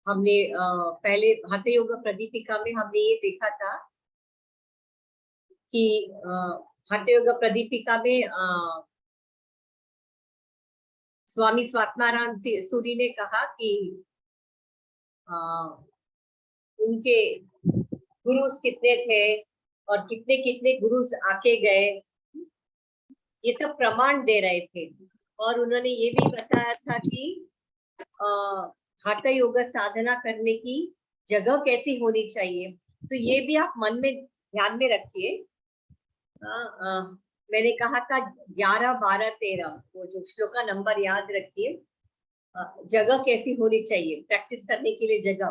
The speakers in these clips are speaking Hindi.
हमने पहले हठ योग प्रदीपिका में हमने ये देखा था कि हठ योग प्रदीपिका में स्वामी स्वात्माराम सूरी ने कहा कि उनके गुरुस कितने थे और कितने कितने गुरुस आके गए, ये सब प्रमाण दे रहे थे। और उन्होंने ये भी बताया था कि हठ योग साधना करने की जगह कैसी होनी चाहिए। तो ये भी आप मन में ध्यान में रखिए। मैंने कहा था 11, 12, 13 वो जो श्लोक का नंबर याद रखिए। जगह कैसी होनी चाहिए प्रैक्टिस करने के लिए, जगह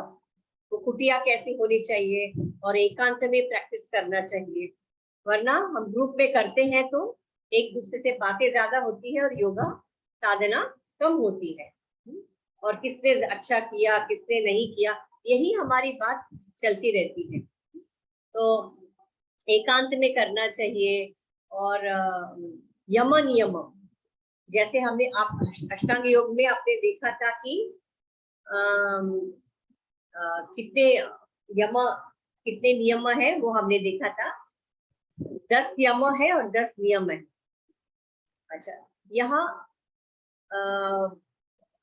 वो कुटिया कैसी होनी चाहिए और एकांत में प्रैक्टिस करना चाहिए। वरना हम ग्रुप में करते हैं तो एक दूसरे से बातें ज्यादा होती है और योगा साधना कम होती है। और किसने अच्छा किया किसने नहीं किया, यही हमारी बात चलती रहती है। तो एकांत में करना चाहिए। और यम नियम, जैसे हमने आप अष्टांग योग में आपने देखा था कि कितने यम कितने नियम है वो हमने देखा था। 10 यम है और 10 नियम है। अच्छा, यहाँ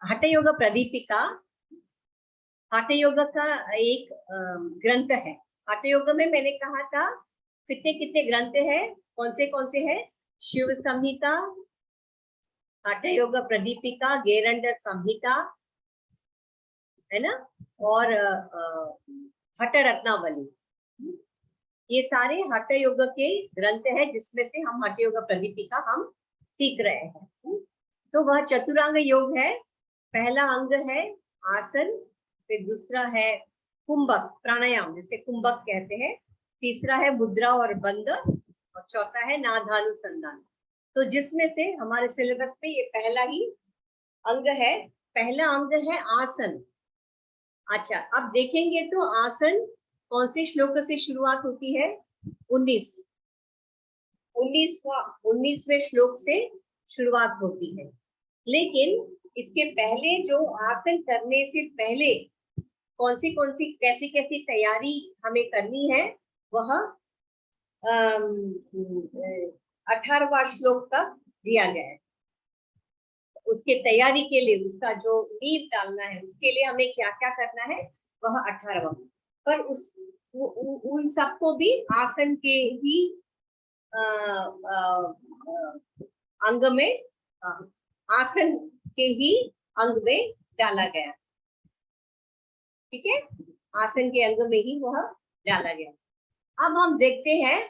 हठ योग प्रदीपिका हठ योग का एक ग्रंथ है। हठ योग में मैंने कहा था कितने कितने ग्रंथ है, कौन से है? शिव संहिता, हठ योग प्रदीपिका, गेरंड संहिता है ना, और हठ रत्नावली, ये सारे हठ योग के ग्रंथ है जिसमें से हम हठ योग प्रदीपिका हम सीख रहे हैं। तो वह चतुरांग योग है। पहला अंग है आसन, फिर दूसरा है कुंभक प्राणायाम जिसे कुंभक कहते हैं, तीसरा है मुद्रा और बंद, और चौथा है नादानुसंधान। तो जिसमें से हमारे सिलेबस में ये पहला ही अंग है। पहला अंग है आसन। अच्छा, अब देखेंगे तो आसन कौन से श्लोक से शुरुआत होती है? 19वें श्लोक से शुरुआत होती है। लेकिन इसके पहले जो आसन करने से पहले कौन सी कैसी कैसी तैयारी हमें करनी है, वह 18वां श्लोक तक दिया गया है। उसके तैयारी के लिए, उसका जो नींव डालना है उसके लिए हमें क्या क्या करना है वह 18वां। पर उन सबको भी आसन के ही अंग में, आसन के ही अंग में डाला गया। ठीक है, आसन के अंग में ही वह डाला गया। अब हम देखते हैं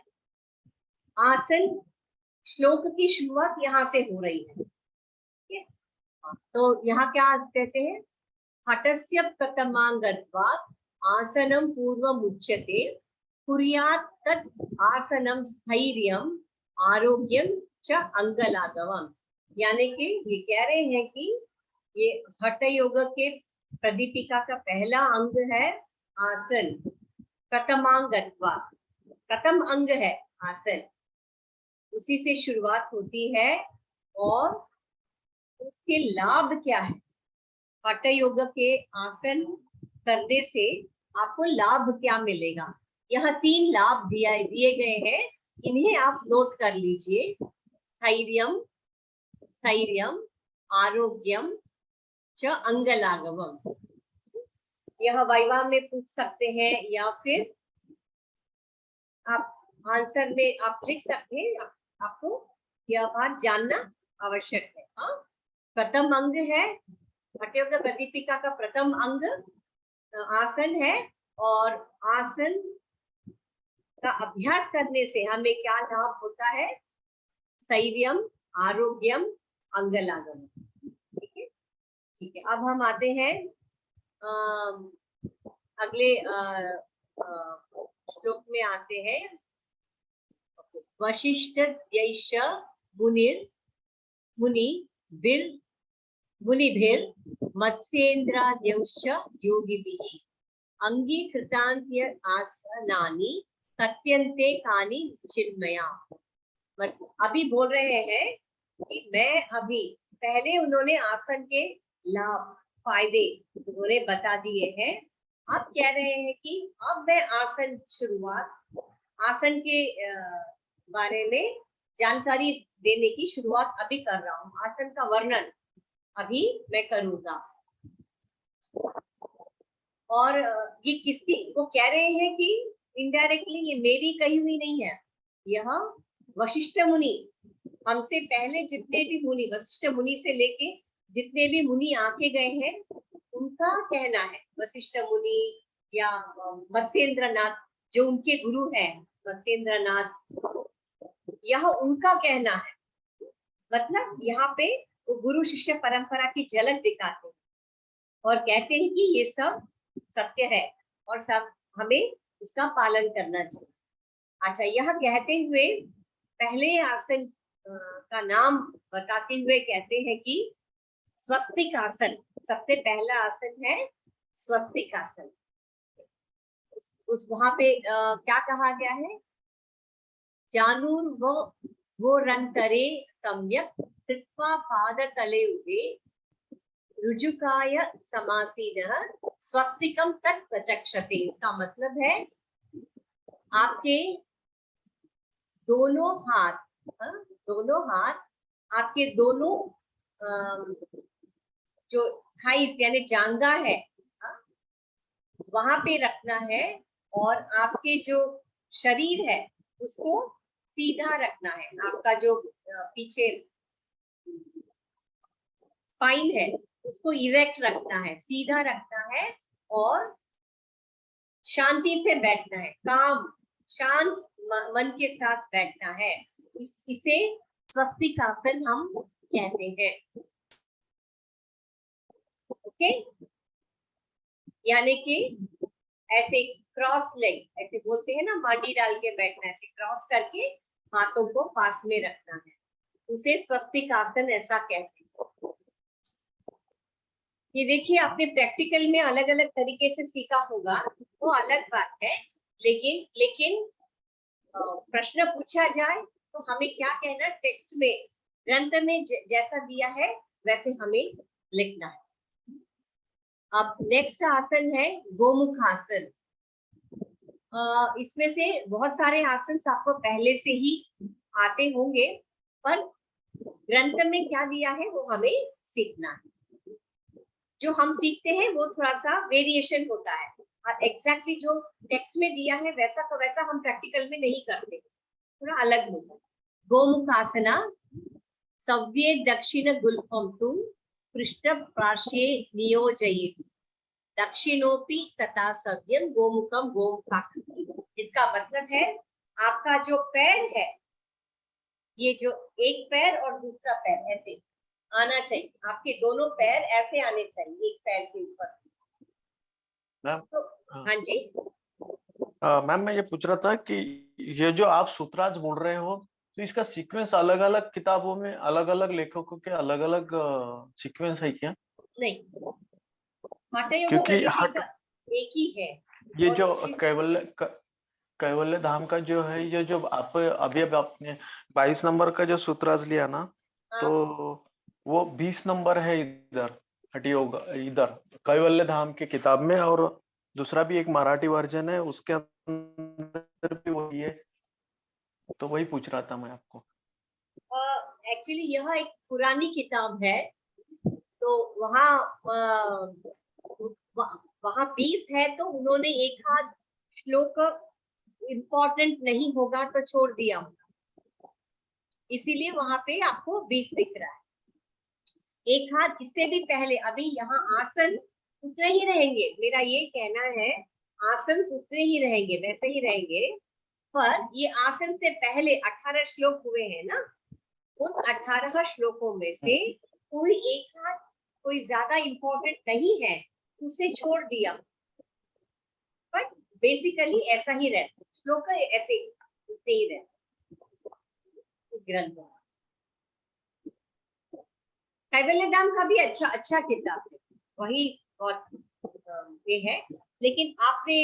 आसन श्लोक की शुरुआत यहाँ से हो रही है। ठीक है, तो यहाँ क्या कहते हैं? हठस्य प्रथमांगत्वात् आसनं पूर्वमुच्यते कुर्यात् तत् आसनं स्थैर्यं आरोग्यं च अंगलाघवम्। यानी कि ये कह रहे हैं कि ये हठ योग के प्रदीपिका का पहला अंग है आसन। प्रथमांगत्वात्, प्रथम अंग है आसन, उसी से शुरुआत होती है। और उसके लाभ क्या है? हठ योग के आसन करने से आपको लाभ क्या मिलेगा? यह 3 लाभ दिए गए हैं, इन्हें आप नोट कर लीजिए। स्थैर्यम, स्थैर्यम, आरोग्यम च अंगलाघवम। यह वाइवा में पूछ सकते हैं या फिर आप आंसर में आप लिख सकते हैं। आपको यह बात जानना आवश्यक है। हाँ, प्रथम अंग है हठ योग प्रदीपिका का, प्रथम अंग आसन है। और आसन का अभ्यास करने से हमें क्या लाभ होता है? स्थैर्यम, आरोग्यम, अंगलाघवम। ठीक है, ठीक है। अब हम आते हैं अगले श्लोक में आते हैं। वशिष्ठ यैष मुनिभिर मत्स्येन्द्राद्यौश्च योगिभिः अंगीकृतान्त्य आसनानि कथ्यन्ते कानि चिन्मया। अभी बोल रहे हैं कि मैं अभी, पहले उन्होंने आसन के लाभ फायदे उन्होंने बता दिए हैं। आप कह रहे हैं कि अब मैं आसन के बारे में जानकारी देने की शुरुआत अभी कर रहा हूँ। आसन का वर्णन अभी मैं करूंगा। और ये किसकी वो कह रहे हैं कि इनडायरेक्टली ये मेरी कही हुई नहीं है, यह वशिष्ठ मुनि, हमसे पहले जितने भी मुनि, वशिष्ठ मुनि से लेके जितने भी मुनि आके गए हैं उनका कहना है। वशिष्ठ मुनि या मत्स्येंद्रनाथ जो उनके गुरु हैं, मत्स्येंद्रनाथ, यह उनका कहना है। मतलब यहाँ पे वो गुरु शिष्य परंपरा की झलक दिखाते हैं और कहते हैं कि ये सब सत्य है और सब हमें इसका पालन करना चाहिए। अच्छा, यह कहते हुए पहले आसन का नाम बताते हुए कहते हैं कि स्वस्तिक आसन, सबसे पहला आसन है स्वस्तिक आसन। उस वहां पे क्या कहा गया है? जानूर वो रन करे सम्यक कृत्वा पाद तले उदे रुजुकाय समासीनः स्वस्तिकम तत् प्रचक्षते। इसका मतलब है आपके दोनों हाथ, आपके दोनों जो थाइस यानी जांघा है वहां पे रखना है और आपके जो शरीर है उसको सीधा रखना है। आपका जो पीछे स्पाइन है उसको इरेक्ट रखना है, सीधा रखना है और शांति से बैठना है, काम शांत मन के साथ बैठना है। इसे स्वस्तिक आसन हम कहते हैं। ओके, यानी कि ऐसे क्रॉस लेग, ऐसे बोलते हैं ना, माटी डाल के बैठना, ऐसे क्रॉस करके हाथों को पास में रखना है, उसे स्वस्तिक आसन ऐसा कहते हैं। ये देखिए, आपने प्रैक्टिकल में अलग अलग तरीके से सीखा होगा, वो अलग बात है, लेकिन प्रश्न पूछा जाए तो हमें क्या कहना, टेक्स्ट में, ग्रंथ में जैसा दिया है वैसे हमें लिखना है। अब नेक्स्ट आसन है गोमुख आसन। इसमें से बहुत सारे आसन आपको पहले से ही आते होंगे, पर ग्रंथ में क्या दिया है वो हमें सीखना है। जो हम सीखते हैं वो थोड़ा सा वेरिएशन होता है और एग्जैक्टली जो टेक्स्ट में दिया है वैसा का वैसा हम प्रैक्टिकल में नहीं करते, थोड़ा अलग होता है। गोमुख आसना सव्ये दक्षिण गुल्फम तु पृष्ठ पार्श्वे नियोजयेत् दक्षिणोपि तथा सव्यम गोमुखम गोमुखाकृति। इसका मतलब है आपका जो पैर है, ये जो एक पैर और दूसरा पैर ऐसे आना चाहिए, आपके दोनों पैर ऐसे आने चाहिए एक पैर के ऊपर। तो हाँ जी मैम, मैं ये पूछ रहा था कि ये जो आप सूत्राज बोल रहे हो, तो इसका सीक्वेंस अलग अलग किताबों में अलग अलग लेखकों के अलग अलग सीक्वेंस है क्या? नहीं, हठ योग क्योंकि एक ही है। ये जो कैवल्य धाम का जो है, ये जो आप अभी आपने 22 नंबर का जो सूत्राज लिया ना, तो वो 20 नंबर है इधर हठ योग, इधर कैवल्य धाम की किताब में, और दूसरा भी एक मराठी वर्जन है उसके अंदर भी वही है, तो वही पूछ रहा था मैं आपको। एक्चुअली यह एक पुरानी किताब है, तो वहाँ वहाँ 20 है, तो उन्होंने एक आध श्लोक इम्पोर्टेंट नहीं होगा तो छोड़ दिया होगा, इसीलिए वहां पे आपको 20 दिख रहा है। एक हाथ इससे भी पहले, अभी यहाँ आसन उतने ही रहेंगे, मेरा ये कहना है आसन उतने ही रहेंगे, वैसे ही रहेंगे, पर ये आसन से पहले 18 श्लोक हुए हैं ना, उन 18 श्लोकों में से कोई एक हाथ कोई ज्यादा इम्पोर्टेंट नहीं है, उसे छोड़ दिया, बट बेसिकली ऐसा ही रहता, श्लोक ऐसे उतने ही रहते ग्रंथ। कैवल्य धाम का भी अच्छा किताब है, वही बहुत ये है। लेकिन आपने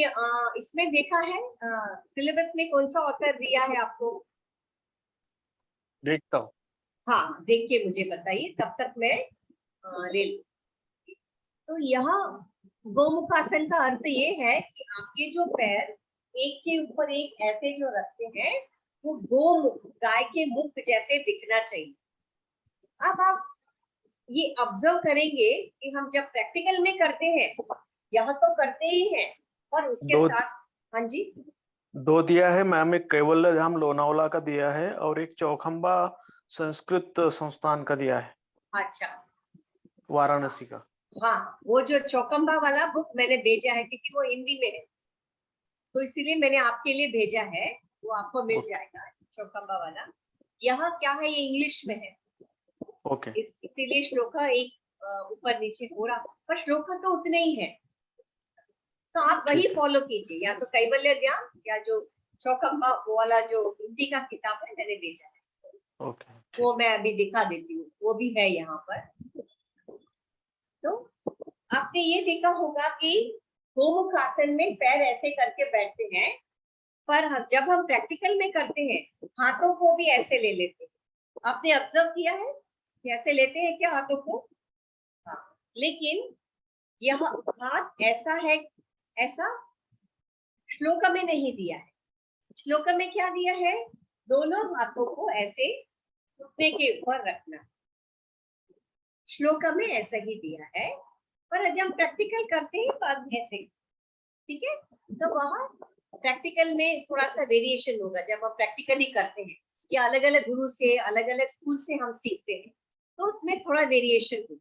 इसमें देखा है सिलेबस में कौन सा ऑथर दिया है आपको? देखता हूँ। हाँ, देख के मुझे बताइए, तब तक मैं ले लूं। तो यहाँ गोमुखासन का अर्थ ये है कि आपके जो पैर एक के ऊपर एक ऐसे जो रखते हैं वो गोमुख, गाय के मुख जैसे दिखना चाहिए। अब आप ये ऑब्जर्व करेंगे कि हम जब प्रैक्टिकल में करते हैं, यहाँ तो करते ही हैं, और उसके साथ, हाँ जी, 2 दिया है मैम, एक कैवल्य धाम लोनावला का दिया है और एक चौखंबा संस्कृत संस्थान का दिया है, अच्छा, वाराणसी का। हाँ, वो जो चौकम्बा वाला बुक मैंने भेजा है क्योंकि वो हिंदी में है, तो इसीलिए मैंने आपके लिए भेजा है, वो आपको मिल जाएगा चौकम्बा वाला। यहाँ क्या है, ये इंग्लिश में है, ओके। इसीलिए श्लोका एक ऊपर नीचे हो रहा, पर श्लोका तो उतने ही है, तो आप वही फॉलो कीजिए, या तो कैवल्य ज्ञान या जो चौकम्बा वाला जो हिंदी का किताब है मैंने भेजा है, ओके, वो मैं अभी दिखा देती हूँ, वो भी है यहाँ पर। तो आपने ये देखा होगा कि गोमुख आसन में पैर ऐसे करके बैठते हैं, पर जब हम प्रैक्टिकल में करते हैं हाथों को भी ऐसे ले लेते हैं। आपने ऑब्जर्व किया है कि ऐसे लेते हैं क्या हाथों को? हाँ, लेकिन यह हाथ ऐसा है, ऐसा श्लोक में नहीं दिया है। श्लोक में क्या दिया है? दोनों हाथों को ऐसे घुटने के ऊपर रखना। श्लोक में ऐसा ही दिया है, पर जब हम प्रैक्टिकल करते हैं तो अब ऐसे, ठीक है? तो वहाँ प्रैक्टिकल में थोड़ा सा वेरिएशन होगा जब हम प्रैक्टिकली करते हैं, या अलग अलग गुरु से, अलग अलग स्कूल से हम सीखते हैं, तो उसमें थोड़ा वेरिएशन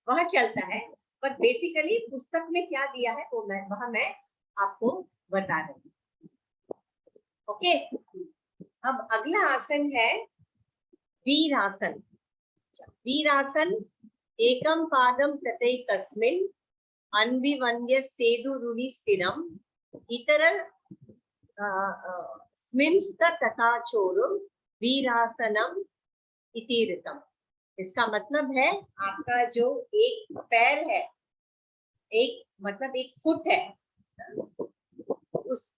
वह चलता है, पर बेसिकली पुस्तक में क्या दिया है वो मैं आपको बता रही हूँ। ओके, अब अगला आसन है वीरासन। वीरासन एकम पादम तथैकस्मिन् अन्विवन्य सेदुरुनि स्थिरम इतर स्मिंस्त तथा चोरुम वीरासनम इति ऋतम। इसका मतलब है आपका जो एक पैर है, एक मतलब एक फुट है, उस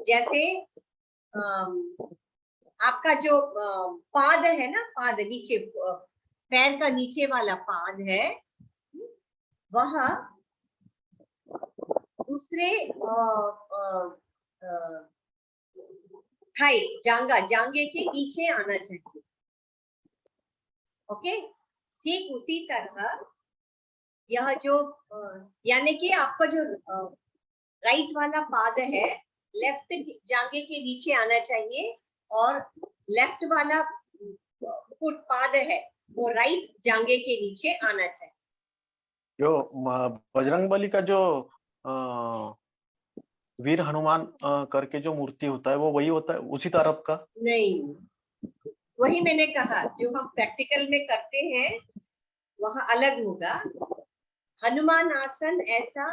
जैसे आपका जो पाद है ना, पाद नीचे, पैर का नीचे वाला पाद है, वह दूसरे थाई, जांगे के नीचे आना चाहिए। ओके, ठीक उसी तरह यह जो यानी कि आपका जो राइट वाला पाद है लेफ्ट जांगे के नीचे आना चाहिए, और लेफ्ट वाला फुट पाद है वो राइट जांगे के नीचे आना चाहिए। जो बजरंगबली का जो वीर हनुमान करके जो मूर्ति होता है वो वही होता है, उसी तरफ का? नहीं, वही मैंने कहा, जो हम प्रैक्टिकल में करते हैं वह अलग होगा। हनुमान आसन ऐसा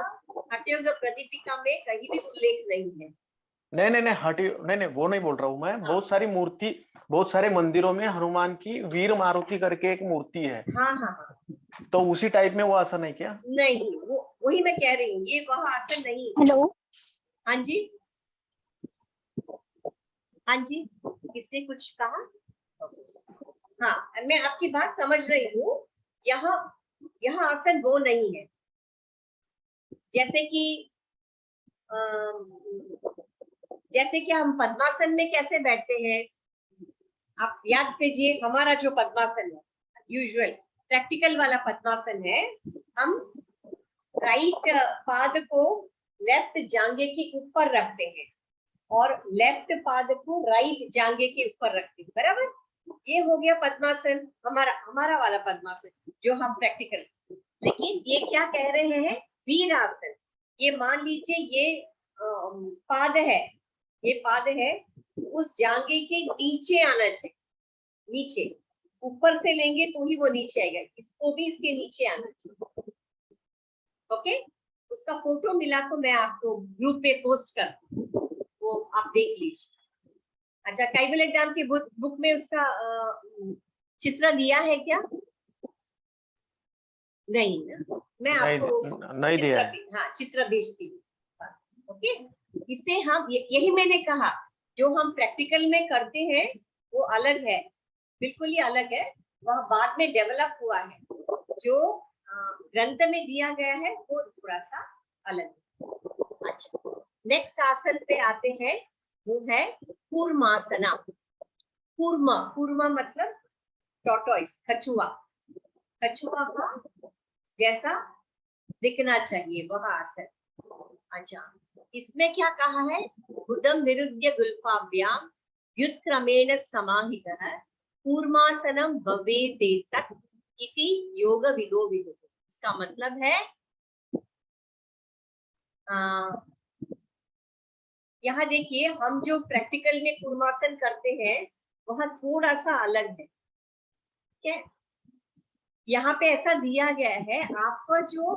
हठयोग प्रदीपिका में कहीं भी उल्लेख नहीं है। नहीं हटी, नहीं वो नहीं बोल रहा हूँ मैं। हाँ। बहुत सारी मूर्ति, बहुत सारे मंदिरों में हनुमान की वीर मारुति करके एक मूर्ति है। हाँ, तो उसी टाइप में वो आसन है क्या? नहीं, वो वही मैं कह रही हूँ, ये वह आसन नहीं। हेलो, हाँ जी, हाँ जी, किसने कुछ कहा? हाँ, मैं आपकी बात समझ रही हूँ। यह आसन वो नहीं है, जैसे कि हम पद्मासन में कैसे बैठते हैं, आप याद कीजिए। हमारा जो पद्मासन है, यूजुअल प्रैक्टिकल वाला पद्मासन है, हम राइट पाद को लेफ्ट जांघे के ऊपर रखते हैं और लेफ्ट पाद को राइट जांघे के ऊपर रखते हैं, बराबर? ये हो गया पद्मासन, हमारा वाला पद्मासन जो हम प्रैक्टिकल। लेकिन ये क्या कह रहे हैं? वीरासन। ये मान लीजिए ये पाद है, ये पाद है, उस जांघे के नीचे आना चाहिए। नीचे, ऊपर से लेंगे तो ही वो नीचे आएगा, इसको भी इसके नीचे आना चाहिए। ओके, उसका फोटो मिला तो मैं आपको ग्रुप पे पोस्ट कर, वो आप देख लीजिए। अच्छा, कैवल्य एग्जाम की बुक में उसका चित्र दिया है क्या? नहीं ना, मैं आपको नहीं दिया। हाँ, चित्र भेजती हूँ। ओके, इसे हम यही मैंने कहा, जो हम प्रैक्टिकल में करते हैं वो अलग है, बिल्कुल ही अलग है। वह बाद में डेवलप हुआ है। जो ग्रंथ में दिया गया है वो थोड़ा सा अलग है। अच्छा, नेक्स्ट आसन पे आते हैं, वो है कूर्मासना। कूर्मा, कूर्मा मतलब टॉर्टोइस, कछुआ। कछुआ का जैसा दिखना चाहिए वह आसन। अच्छा, इसमें क्या कहा है, बुधम निरुद्य गुल्फाभ्याम युत्क्रमेण समाहितः कूर्मासनम भवेदेतत् इति योगविदो विदुः। इसका मतलब है यहाँ देखिए, हम जो प्रैक्टिकल में कूर्मासन करते हैं वह थोड़ा सा अलग है। ठीक है, यहाँ पे ऐसा दिया गया है, आपका जो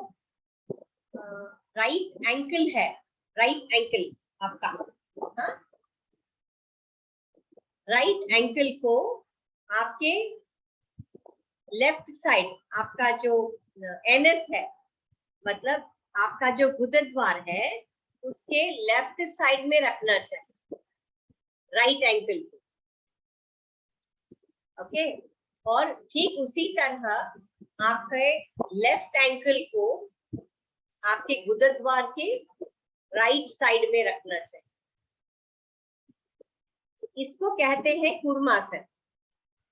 राइट एंकल है, राइट एंकल आपका, राइट एंकल को आपके लेफ्ट साइड, आपका जो एनएस है, मतलब आपका जो गुदद्वार है उसके लेफ्ट साइड में रखना चाहिए राइट एंकल को। ओके, और ठीक उसी तरह आपके लेफ्ट एंकल को आपके गुदद्वार के राइट साइड में रखना चाहिए। इसको कहते हैं कूर्मासन।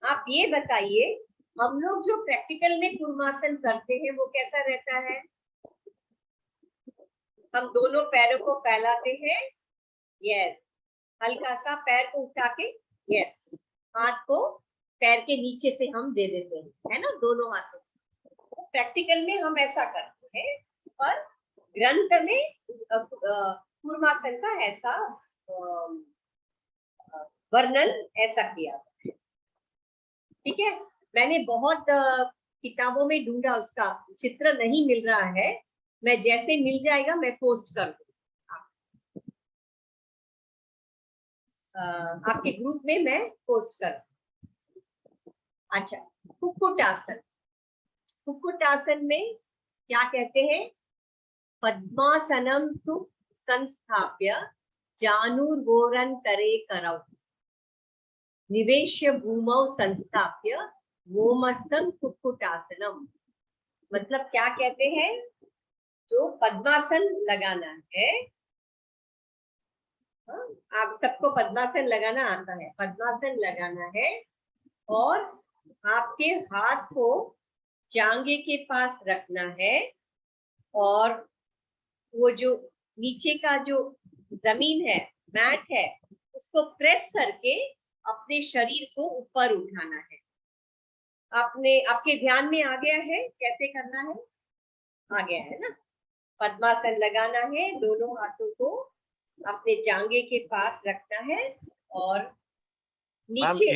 आप ये बताइए, हम लोग जो प्रैक्टिकल में कूर्मासन करते हैं वो कैसा रहता है? हम दोनों पैरों को फैलाते हैं, यस, हल्का सा पैर को उठा के, यस, हाथ को पैर के नीचे से हम दे देते हैं, है ना, दोनों हाथों। प्रैक्टिकल में हम ऐसा करते हैं, और ग्रंथ में कूर्मासन का ऐसा वर्णन ऐसा किया है। ठीक है, मैंने बहुत किताबों में ढूंढा, उसका चित्र नहीं मिल रहा है, मैं जैसे मिल जाएगा मैं पोस्ट कर दूंगा, आपके ग्रुप में मैं पोस्ट कर। अच्छा, कुक्कुटासन। कुक्कुटासन में क्या कहते हैं, पद्मासनम तु संस्थाप्य जानुर्गोरंतरे करौ निवेश्य भूमौ संस्थाप्य वोमस्तम कुक्कुटासनम। मतलब क्या कहते हैं, जो पद्मासन लगाना है, आप सबको पद्मासन लगाना आता है, पद्मासन लगाना है, और आपके हाथ को जांघे के पास रखना है, और वो जो नीचे का जो जमीन है, मैट है, उसको प्रेस करके अपने शरीर को ऊपर उठाना है। आपके ध्यान में आ गया है कैसे करना है? आ गया है ना? पद्मासन लगाना है, दोनों हाथों को अपने जांघे के पास रखना है, और नीचे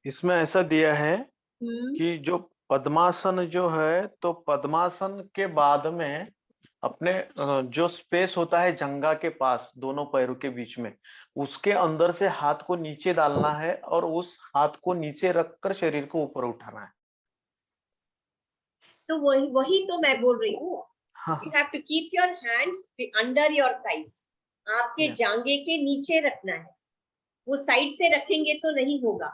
इसमें ऐसा दिया है कि जो पद्मासन जो है, तो पद्मासन के बाद में अपने जो स्पेस होता है जंघा के पास दोनों पैरों के बीच में, उसके अंदर से हाथ को नीचे डालना है, और उस हाथ को नीचे रखकर शरीर को ऊपर उठाना है। तो वही तो मैं बोल रही हूँ, you have to keep your hands under your thighs, आपके जांघे के नीचे रखना है। वो साइड से रखेंगे तो नहीं होगा,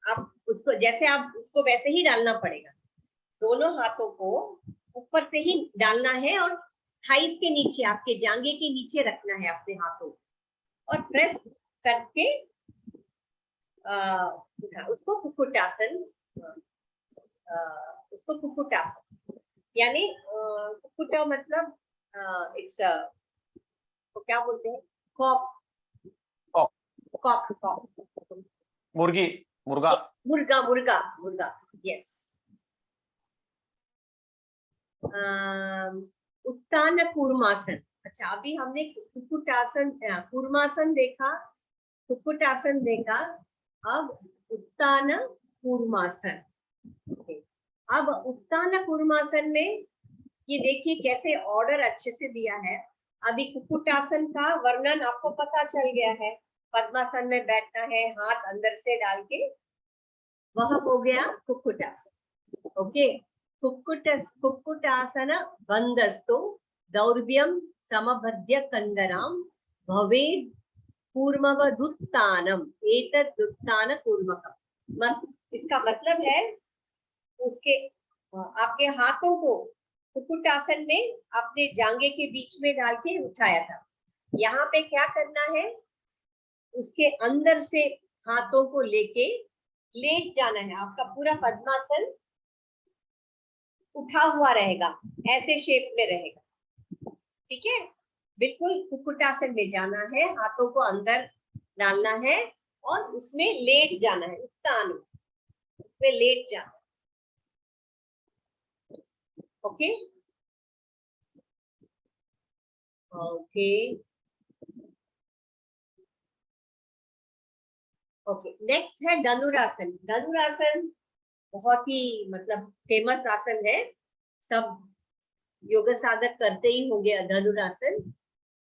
आप उसको जैसे आप उसको वैसे ही डालना पड़ेगा, दोनों हाथों को ऊपर से ही डालना है, और थाइस के नीचे, आपके जांघे के नीचे रखना है अपने हाथों, और प्रेस करके उसको कुक्कुटासन, उसको कुक्कुटासन, यानी कुक्कुटा मतलब इट्स तो क्या बोलते हैं, कॉक, कॉक, कॉक, मुर्गी, मुर्गा, मुर्गा, मुर्गा, मुर्गा, यस। उत्तान कूर्मासन। अच्छा, अभी हमने कुक्कुटासन, कूर्मासन देखा, कुक्कुटासन देखा, अब उत्तान कूर्मासन। अब उत्तान कूर्मासन में ये देखिए कैसे ऑर्डर अच्छे से दिया है। अभी कुक्कुटासन का वर्णन आपको पता चल गया है, पद्मासन में बैठना है, हाथ अंदर से डाल के, वह हो गया कुक्कुटासन। ओके, कुक्कुटासन बंधस्तु दौर्भ्यम समबध्य कंदराम भवेद कूर्मवदुत्तानम एतदुत्तान कूर्मकम। इसका मतलब है उसके आपके हाथों को कुक्कुट आसन में आपने जांघे के बीच में डाल के उठाया था। यहाँ पे क्या करना है, उसके अंदर से हाथों को लेके लेट जाना है। आपका पूरा पद्मासन उठा हुआ रहेगा, ऐसे शेप में रहेगा, ठीक है। बिल्कुल कुक्कुटासन में जाना है, हाथों को अंदर डालना है और उसमें लेट जाना है, उठना नहीं, उसमें लेट जाना। Okay okay okay. नेक्स्ट है धनुरासन। धनुरासन बहुत ही मतलब फेमस आसन है, सब योग साधक करते ही होंगे धनुरासन।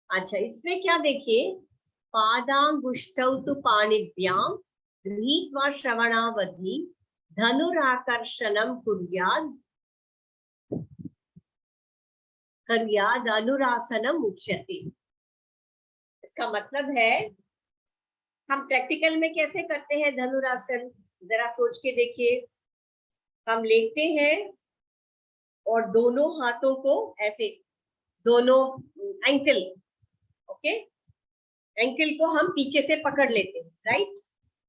अच्छा, इसमें क्या देखिए, पादांगुष्ठौ तु पाणिभ्यां गृहीत्वा श्रवणावधि धनुराकर्षणं कुर्याद धनुरासनम उच्यते। इसका मतलब है, हम प्रैक्टिकल में कैसे करते हैं धनुरासन, जरा सोच के देखिए। हम लेटते हैं और दोनों हाथों को ऐसे, दोनों एंकल, ओके, एंकल को हम पीछे से पकड़ लेते हैं, राइट,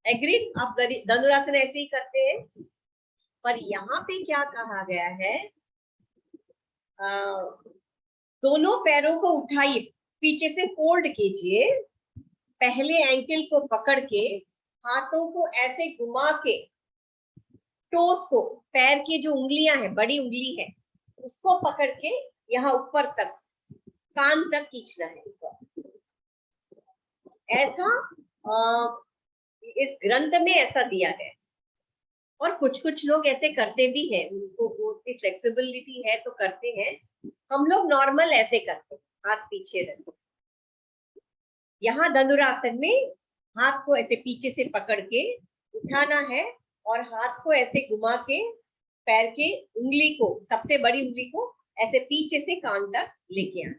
एग्रीड। आप धनुरासन ऐसे ही करते हैं, पर यहाँ पे क्या कहा गया है, दोनों पैरों को उठाइए, पीछे से फोल्ड कीजिए, पहले एंकल को पकड़ के हाथों को ऐसे घुमा के टोस को, पैर की जो उंगलियां हैं, बड़ी उंगली है, उसको पकड़ के यहाँ ऊपर तक, कान तक खींचना है। ऐसा इस ग्रंथ में ऐसा दिया गया है, और कुछ कुछ लोग ऐसे करते भी हैं, उनको उतनी फ्लेक्सिबिलिटी है तो करते हैं। हम लोग नॉर्मल ऐसे करते हैं, हाथ पीछे रखते। यहाँ धनुरासन में हाथ को ऐसे पीछे से पकड़ के उठाना है और हाथ को ऐसे घुमा के पैर के उंगली को, सबसे बड़ी उंगली को ऐसे पीछे से कान तक लेके आना।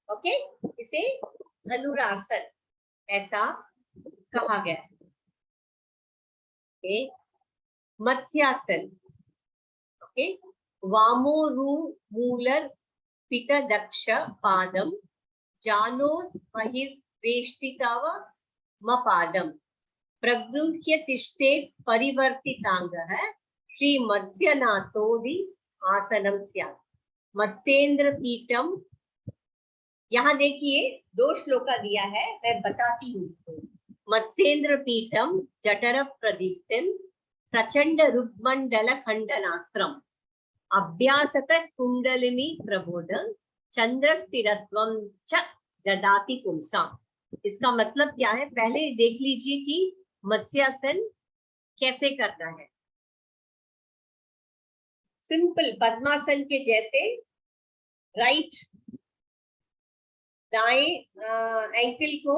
ओके, इसे धनुरासन ऐसा कहा गया है। ओके, मत्स्यासन। ओके, वामोरु मूलर पित दक्ष पादम जानो महिर्वेष्टिताव मपादम प्रगृह्य तिष्ठेत् परिवर्तितांगः श्री मत्स्यनाथोदि आसनम स्यात्। मत्स्येंद्र पीठम, यहाँ देखिए 2 श्लोका दिया है, मैं बताती हूँ। मत्स्येंद्र पीठम जठर प्रदीप्तम प्रचंड रुद्मंडल खंडनास्त्रम अभ्यासत कुंडलिनी प्रबोधन चंद्र स्थिरत्वम च ददाति पुंसा। इसका मतलब क्या है, पहले देख लीजिए कि मत्स्यासन कैसे करना है। सिंपल पद्मासन के जैसे, राइट, दाएं एंकल को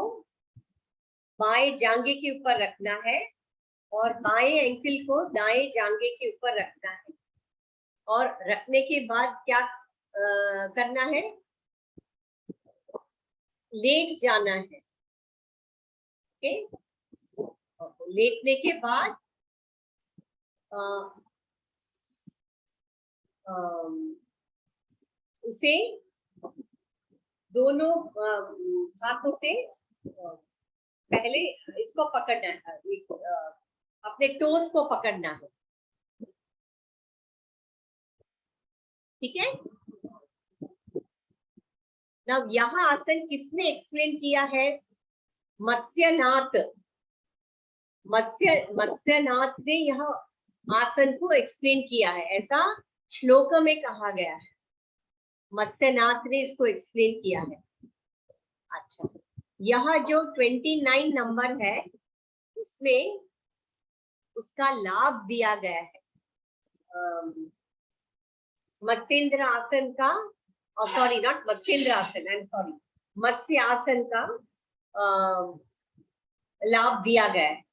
बाएं जांघे के ऊपर रखना है और बाएं एंकल को दाएं जांघे के ऊपर रखना है, और रखने के बाद क्या करना है, लेट जाना है। ओके, लेटने के बाद उसे दोनों हाथों से पहले इसको पकड़ना है, अपने टोस को पकड़ना है, ठीक है। ना यहाँ आसन किसने एक्सप्लेन किया है, मत्स्यनाथ। मत्स्यनाथ ने यह आसन को एक्सप्लेन किया है, ऐसा श्लोक में कहा गया है, मत्स्यनाथ ने इसको एक्सप्लेन किया है। अच्छा, यह जो 29 नंबर है उसमें उसका लाभ दिया गया है। मत्स्येंद्र आसन का, सॉरी नॉट मत्स्येंद्र आसन, आई एम सॉरी, मत्स्य आसन का लाभ दिया गया है।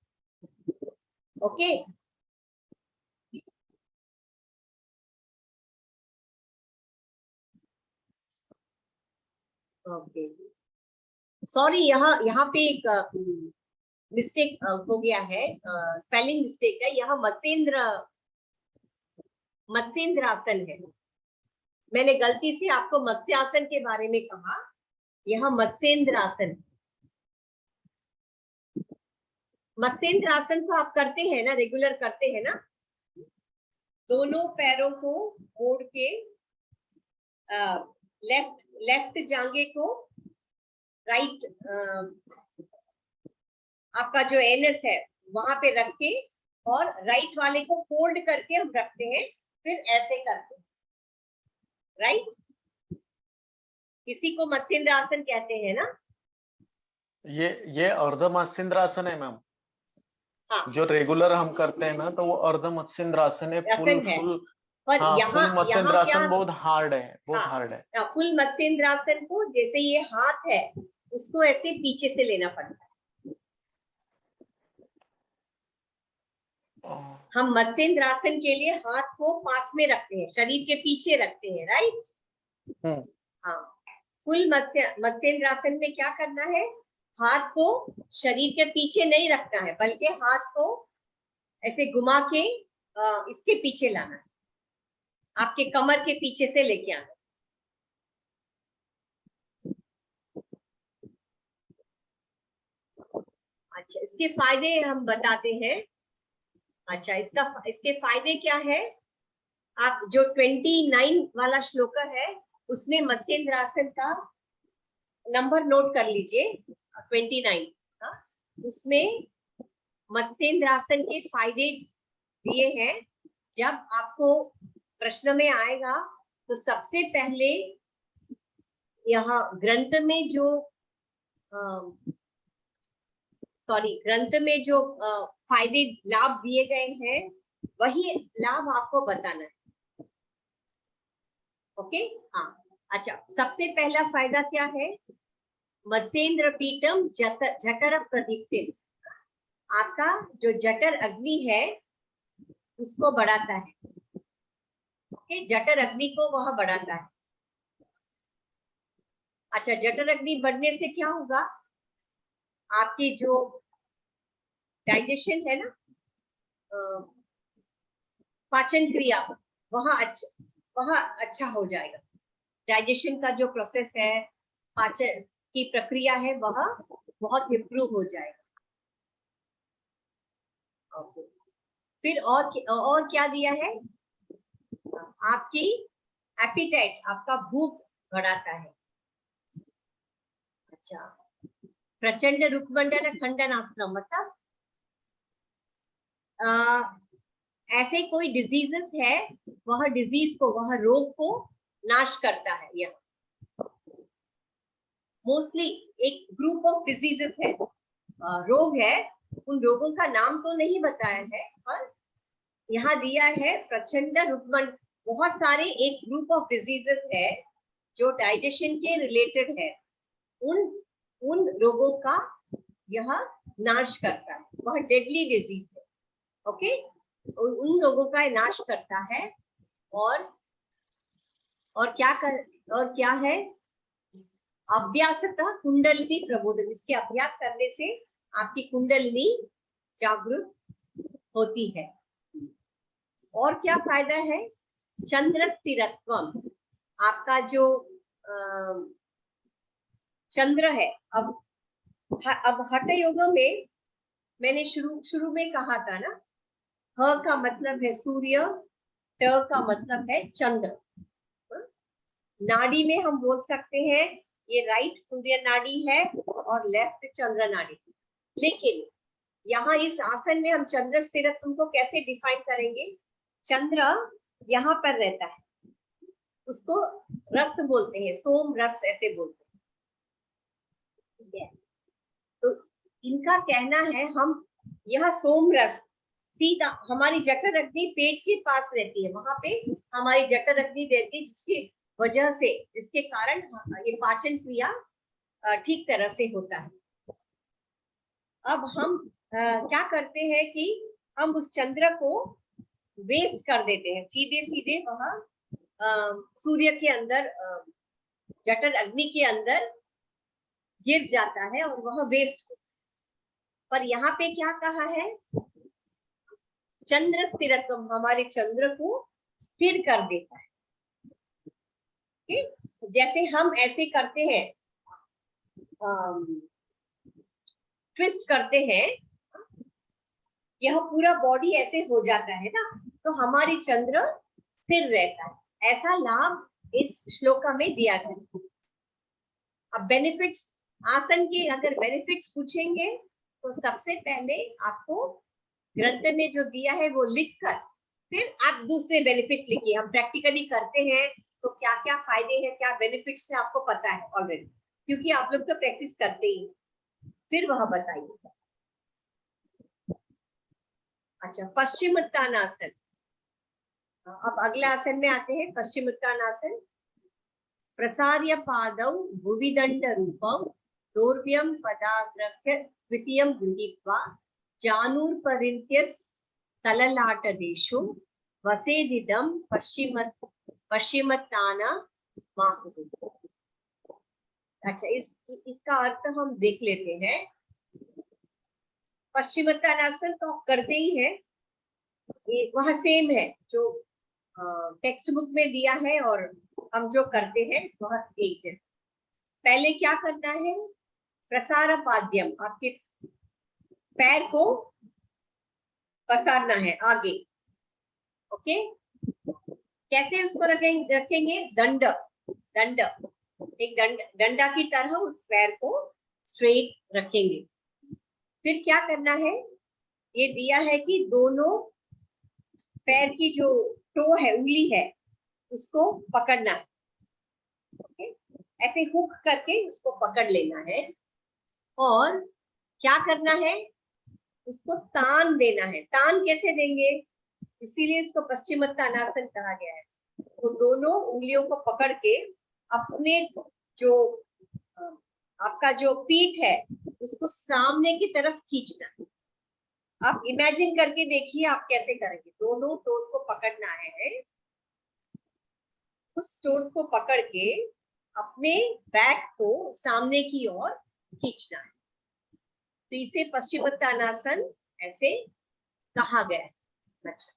ओके, ओके, सॉरी, यहाँ पे एक मिस्टेक हो गया है, स्पेलिंग मिस्टेक है। यहाँ मत्स्येंद्र मत्स्येंद्रासन है। मैंने गलती से आपको मत्स्यासन के बारे में कहा, यह मत्स्येंद्रासन। मत्स्येंद्रासन तो आप करते हैं ना, रेगुलर करते हैं ना। दोनों पैरों को मोड़ के लेफ्ट जांघे को राइट, आपका जो एनएस है वहां पे रख के, और राइट वाले को फोल्ड करके हम रखते हैं, फिर ऐसे करते हैं, राइट। इसी को मत्स्येंद्रासन कहते हैं ना। ये अर्ध मत्स्येंद्रासन है मैम। हाँ, जो रेगुलर हम करते हैं ना, तो वो अर्ध मत्स्येंद्रासन है। आसन है। फुल पर हाँ, यहाँ फुल क्या, मत्स्येंद्रासन बहुत हार्ड है, बहुत हार्ड है। फुल मत्स्येंद्रासन को जैसे ये हाथ है उसको ऐसे पीछे से लेना पड़ता है। हम मत्स्येंद्रासन के लिए हाथ को पास में रखते हैं, शरीर के पीछे रखते हैं, राइट। हाँ, फुल मत्स्येंद्रासन में क्या करना है, हाथ को शरीर के पीछे नहीं रखना है, बल्कि हाथ को ऐसे घुमा के इसके पीछे लाना है, आपके कमर के पीछे से लेके आना। अच्छा, इसके फायदे हम बताते हैं। अच्छा, इसके फायदे क्या है, आप जो 29 वाला श्लोक है उसमें मत्स्येंद्रासन का नंबर नोट कर लीजिए, 29। हाँ, उसमें मत्स्येंद्रासन के फायदे दिए हैं। जब आपको प्रश्न में आएगा तो सबसे पहले यहाँ ग्रंथ में जो फायदे लाभ दिए गए हैं वही लाभ आपको बताना है। ओके, हाँ। अच्छा, सबसे पहला फायदा क्या है, मत्स्येंद्र पीठम जठर प्रदीप्ति, आपका जो जठर अग्नि है उसको बढ़ाता है। ओके, जठर अग्नि को वह बढ़ाता है। अच्छा, जठर अग्नि बढ़ने से क्या होगा, आपकी जो डाइजेशन है ना, पाचन क्रिया, वह अच्छा हो जाएगा। डाइजेशन का जो प्रोसेस है, पाचन की प्रक्रिया है, वह बहुत इम्प्रूव हो जाएगा। फिर और क्या दिया है, आपकी एपिटाइट, आपका भूख बढ़ाता है। अच्छा, प्रचंड रुकमंडल खंडनास्त्र, मतलब ऐसे कोई डिजीजेस है, वह डिजीज को, वह रोग को नाश करता है। यह मोस्टली एक ग्रुप ऑफ डिजीजेस है, रोग है, उन रोगों का नाम तो नहीं बताया है, पर यहाँ दिया है प्रचंड रुकमंड, बहुत सारे एक ग्रुप ऑफ डिजीजेस है जो डाइजेशन के रिलेटेड है, उन रोगों का यह नाश करता है, वह डेडली डिजीज है। ओके, उन लोगों का नाश करता है। और क्या है, अभ्यासतः कुंडलिनी प्रबोधन, इसके अभ्यास करने से आपकी कुंडलिनी जागृत होती है। और क्या फायदा है, चंद्र स्थिरत्वम, आपका जो चंद्र है, अब हठ योग में मैंने शुरू में कहा था ना, ह का मतलब है सूर्य, ट का मतलब है चंद्र। नाड़ी में हम बोल सकते हैं ये राइट सूर्य नाड़ी है और लेफ्ट चंद्र नाड़ी। लेकिन यहाँ इस आसन में हम चंद्र स्थिरत्व को कैसे डिफाइन करेंगे, चंद्र यहाँ पर रहता है, उसको रस बोलते हैं, सोम रस ऐसे बोलते हैं। तो इनका कहना है, हम यह सोम रस सीधा हमारी जठर अग्नि पेट के पास रहती है, वहां पे हमारी जठर अग्नि रहती है, जिसके कारण ये पाचन क्रिया ठीक तरह से होता है। अब हम क्या करते हैं कि हम उस चंद्र को वेस्ट कर देते हैं, सीधे वहां सूर्य के अंदर, जठर अग्नि के अंदर गिर जाता है और वह वेस्ट हो। पर यहाँ पे क्या कहा है, चंद्र स्थिरत्व, हमारे चंद्र को स्थिर कर देता है। जैसे हम ऐसे करते हैं, ट्विस्ट करते हैं, यह पूरा बॉडी ऐसे हो जाता है ना, तो हमारी चंद्र स्थिर रहता है। ऐसा लाभ इस श्लोका में दिया गया। अब बेनिफिट्स, आसन के अगर बेनिफिट्स पूछेंगे तो सबसे पहले आपको ग्रंथ में जो दिया है वो लिखकर फिर आप दूसरे बेनिफिट लिखिए। हम प्रैक्टिकली करते हैं तो क्या क्या फायदे हैं, क्या बेनिफिट्स है, आपको पता है ऑलरेडी, क्योंकि आप लोग तो प्रैक्टिस करते ही। फिर वह बताइए। अच्छा, पश्चिमोत्तानासन। अब अगले आसन में आते हैं, पश्चिमोत्तानासन। प्रसार्य पादौ भुविदंड रूपम दोर्व्यम पदाग्रह्य द्वितीयं गृहीत्वा जानुर्परिन्त्य तललाटदेशो वसेदिदं पश्चिमोत्ताना माहुः। अच्छा, इसका अर्थ हम देख लेते हैं। पश्चिमोत्तानासन तो आप करते ही है, वह सेम है जो टेक्स्ट बुक में दिया है और हम जो करते हैं वह एक है। पहले क्या करना है, प्रसार पाद्यम, आपके पैर को पसारना है आगे। ओके, कैसे उसको रखेंगे? दंड, एक डंडा की तरह उस पैर को स्ट्रेट रखेंगे। फिर क्या करना है, ये दिया है कि दोनों पैर की जो टो है, उंगली है, उसको पकड़ना है। ओके, ऐसे हुक करके उसको पकड़ लेना है और क्या करना है, उसको तान देना है। तान कैसे देंगे? इसीलिए इसको पश्चिमोत्तानासन कहा गया है। वो दोनों उंगलियों को पकड़ के अपने जो आपका जो पीठ है उसको सामने की तरफ खींचना है। आप इमेजिन करके देखिए आप कैसे करेंगे। दोनों टोस को पकड़ना है, उस टोस को पकड़ के अपने बैक को सामने की ओर खींचना है। तो इसे पश्चिमोत्तानासन ऐसे कहा गया है। अच्छा,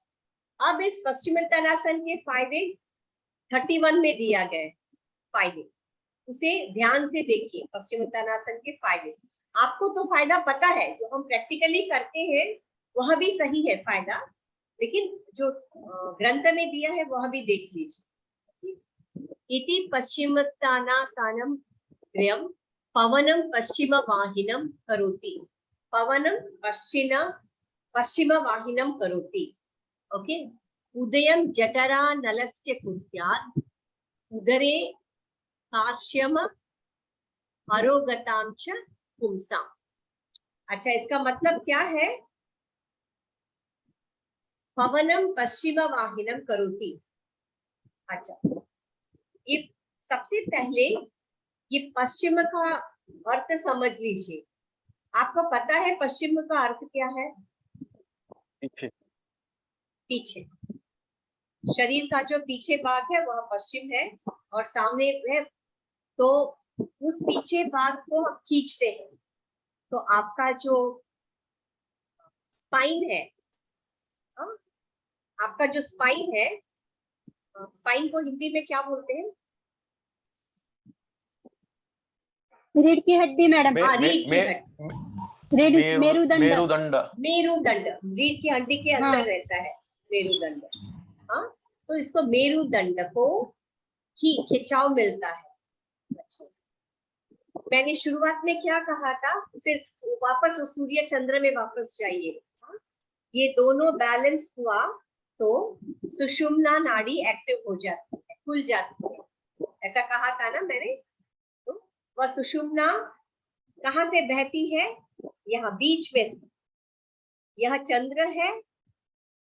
अब इस पश्चिमोत्तानासन के फायदे 31 में दिया गया है। फायदे उसे ध्यान से देखिए। पश्चिमोत्तानासन के फायदे आपको तो फायदा पता है, जो हम प्रैक्टिकली करते हैं वह भी सही है फायदा, लेकिन जो ग्रंथ में दिया है वह भी देख लीजिए। इति पश्चिमोत्तानासानं त्रयं पवनं पश्चिमवाहिनं करोति। पवनं पश्चिमवाहिनं करोति। ओके, उदयं जठरानलस्य कुर्यात् उदरे कार्श्यम अरोगतां च पुंसाम्। अच्छा, इसका मतलब क्या है? पवनम पश्चिमवाहिनं करोति। अच्छा, ये सबसे पहले ये पश्चिम का अर्थ समझ लीजिए। आपको पता है पश्चिम का अर्थ क्या है? पीछे। पीछे। शरीर का जो पीछे भाग है वह पश्चिम है और सामने है, तो उस पीछे भाग को हम खींचते हैं। तो आपका जो स्पाइन है, आपका जो स्पाइन है, स्पाइन को हिंदी में क्या बोलते हैं? रीढ़ की हड्डी मैडम। मेरुदंड। मेरुदंड रीढ़ की हड्डी के अंदर रहता है मेरुदंड। हाँ, तो इसको मेरुदंड को ही खिंचाव मिलता है। अच्छा, मैंने शुरुआत में क्या कहा था? सिर्फ वापस सूर्य चंद्र में वापस जाइए। ये दोनों बैलेंस हुआ तो सुषुम्ना नाड़ी एक्टिव हो जाती है, खुल जाती है। ऐसा कहा था ना मैंने। तो वह सुषुम्ना कहाँ से बहती है? यहाँ बीच में। यह चंद्र है,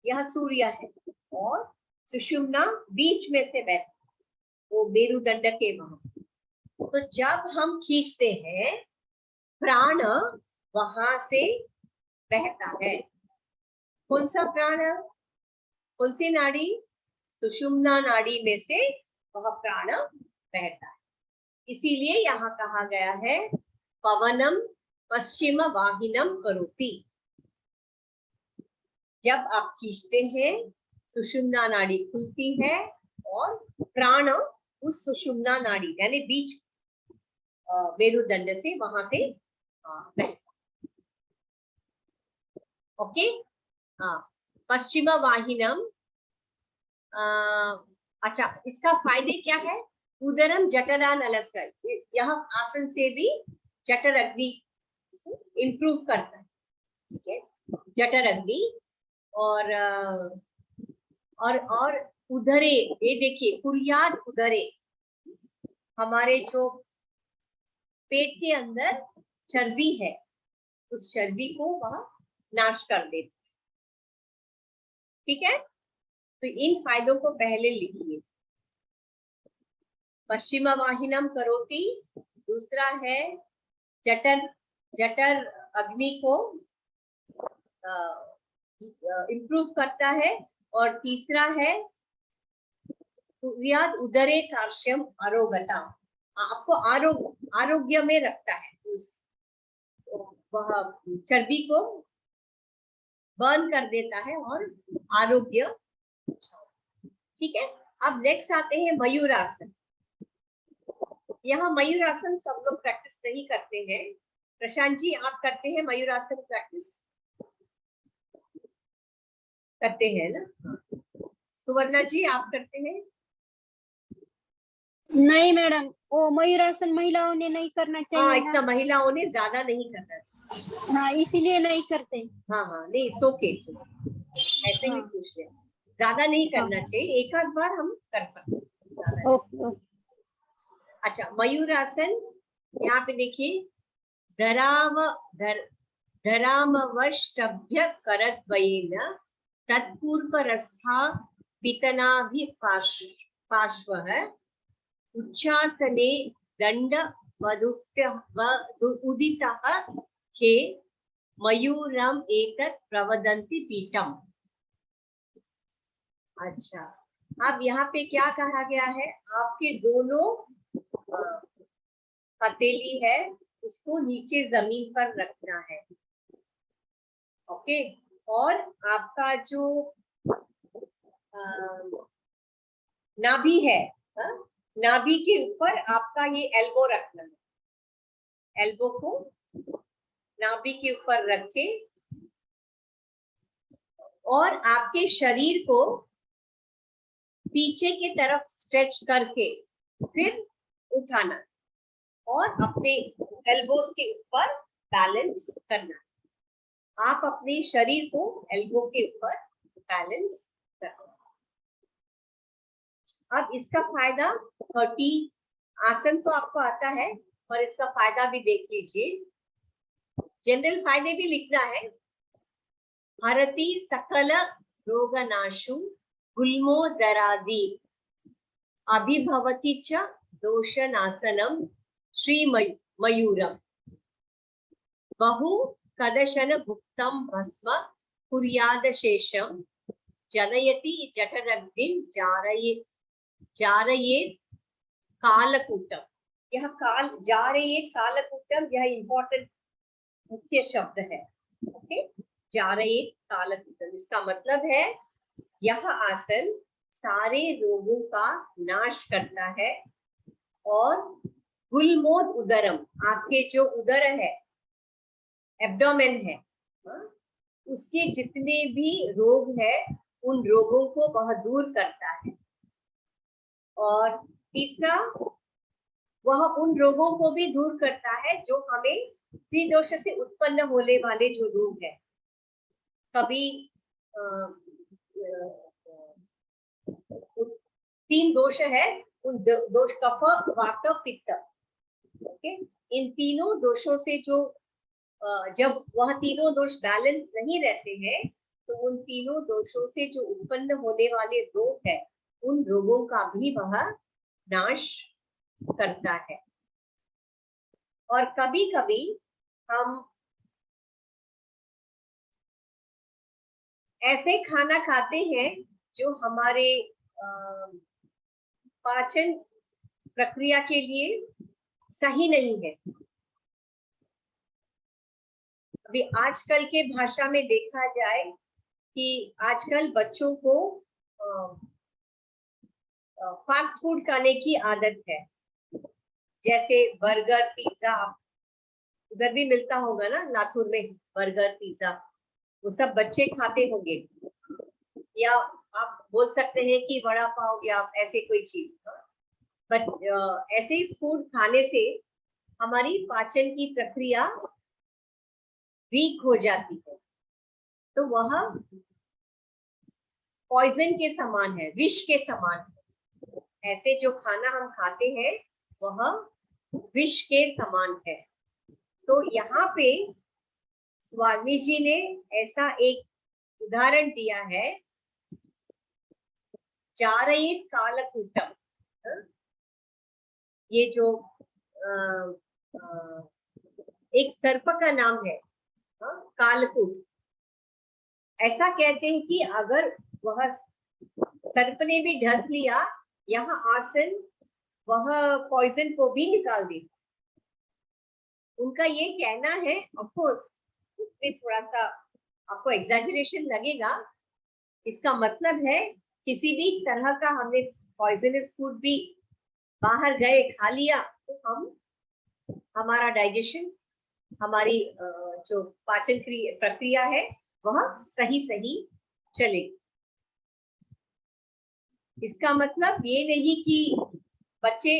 यह सूर्य है और सुषुम्ना बीच में से बहती है, वो मेरुदंड के वहां। तो जब हम खींचते हैं प्राण वहां से बहता है। कौन सा प्राण? कौन सी नाड़ी? सुषुम्ना नाड़ी में से वह प्राण बहता है। इसीलिए यहाँ कहा गया है पवनम पश्चिम वाहिनम करोति। जब आप खींचते हैं सुषुम्ना नाड़ी खुलती है और प्राण उस सुषुम्ना नाड़ी यानी बीच मेरुदंड से वहां से बहता। ओके, हाँ, पश्चिम वाहिनम। अच्छा, इसका फायदे क्या है? उदरम जठरानलस्य, यह आसन से भी जठर अग्नि इंप्रूव करता है। ठीक है, जठर अग्नि और उदरे, ये देखिए कुर्याद उदरे, हमारे जो पेट के अंदर चर्बी है उस चर्बी को वह नाश कर देता है। ठीक है, तो इन फायदों को पहले लिखिए। पश्चिम वाहिनम करोति, दूसरा है जठर अग्नि को इंप्रूव करता है, और तीसरा है कुर्याद उदरे कार्श्यम आरोग्यता, आपको आरोग्य में रखता है, वह चर्बी को बर्न कर देता है और आरोग्य। ठीक है, अब नेक्स्ट आते हैं मयूरासन। यहाँ मयूरासन सब लोग प्रैक्टिस नहीं करते हैं। प्रशांत जी, आप करते हैं मयूरासन प्रैक्टिस? करते हैं ना? सुवर्णा जी, आप करते हैं? नहीं मैडम, वो मयूरासन महिलाओं ने नहीं करना हाँ, चाहिए इतना ना। महिलाओं ने ज्यादा नहीं करना चाहिए। हाँ, इसीलिए नहीं करते। हाँ हाँ, नहीं, सोके ऐसे ही हाँ। पूछ लिया, ज्यादा नहीं करना हाँ। चाहिए, एक आध बार हम कर सकते हैं, ज्यादा नहीं। Okay okay. अच्छा, मयूरासन, यहाँ पे देखिए, धरामवष्टभ्य करद्वयेन तत्पूर्वरस्था पितनाभिपार्श्वः उच्चासने दंड उदितः खे मयूरम एतत् प्रवदन्ति पीठम। अच्छा, अब यहाँ पे क्या कहा गया है? आपके दोनों हथेली है उसको नीचे जमीन पर रखना है। ओके, और आपका जो नाभि है, नाभि के ऊपर आपका ये एल्बो रखना है। एल्बो को नाभि के ऊपर रखे और आपके शरीर को पीछे की तरफ स्ट्रेच करके फिर उठाना और अपने एल्बोस के ऊपर बैलेंस करना। आप अपने शरीर को एल्बो के ऊपर बैलेंस करना। अब इसका फायदा 30 आसन तो आपको आता है, और इसका फायदा भी देख लीजिए। जनरल फायदे भी लिखना है। हरति सकल रोगनाशु गुल्मोदरादि अभिभवति च दोषनासनम श्री मयूरम बहु कदशन भुक्तम भस्म कुर्याद शेषम जनयति जठरग्निं जारयेत् कालकूटम। यह जारयेत् कालकूटम, यह इंपॉर्टेंट मुख्य शब्द है। ओके, जारयेत् कालकूटम, इसका मतलब है यह आसन सारे रोगों का नाश करता है, और गुल्मोद उदरम, आपके जो उदर है, एब्डोमेन है, उसके जितने भी रोग है उन रोगों को वह दूर करता है। और तीसरा, वह उन रोगों को भी दूर करता है जो हमें त्रिदोष से उत्पन्न होने वाले जो रोग है। कभी 3 दोष है, उन दोष कफ वात पित्त। ओके, इन तीनों दोषों से जो जब वह तीनों दोष बैलेंस नहीं रहते हैं, तो उन तीनों दोषों से जो उत्पन्न होने वाले रोग है उन रोगों का भी वह नाश करता है। और कभी कभी हम ऐसे खाना खाते हैं जो हमारे पाचन प्रक्रिया के लिए सही नहीं है। अभी आजकल के भाषा में देखा जाए कि आजकल बच्चों को फास्ट फूड खाने की आदत है, जैसे बर्गर पिज्जा, उधर भी मिलता होगा ना लातूर में, बर्गर पिज्जा, वो सब बच्चे खाते होंगे, या आप बोल सकते हैं कि वड़ा पाव या ऐसे कोई चीज। बट ऐसे फूड खाने से हमारी पाचन की प्रक्रिया वीक हो जाती है, तो वह पॉइजन के समान है, विष के समान है। ऐसे जो खाना हम खाते हैं वह विष के समान है। तो यहाँ पे स्वामी जी ने ऐसा एक उदाहरण दिया है, चारयित कालकूटम। ये जो एक सर्प का नाम है, कालकूट। ऐसा कहते हैं कि अगर वह सर्प ने भी ढस लिया यहाँ आसन, वह पॉइजन को भी निकाल दे। उनका ये कहना है, ऑफकोर्स उसमें थोड़ा सा आपको एग्जैजरेशन लगेगा। इसका मतलब है किसी भी तरह का हमने पॉइजनस फूड भी बाहर गए खा लिया तो हमारा डाइजेशन, हमारी जो पाचन प्रक्रिया है वह सही चलेगी। इसका मतलब ये नहीं कि बच्चे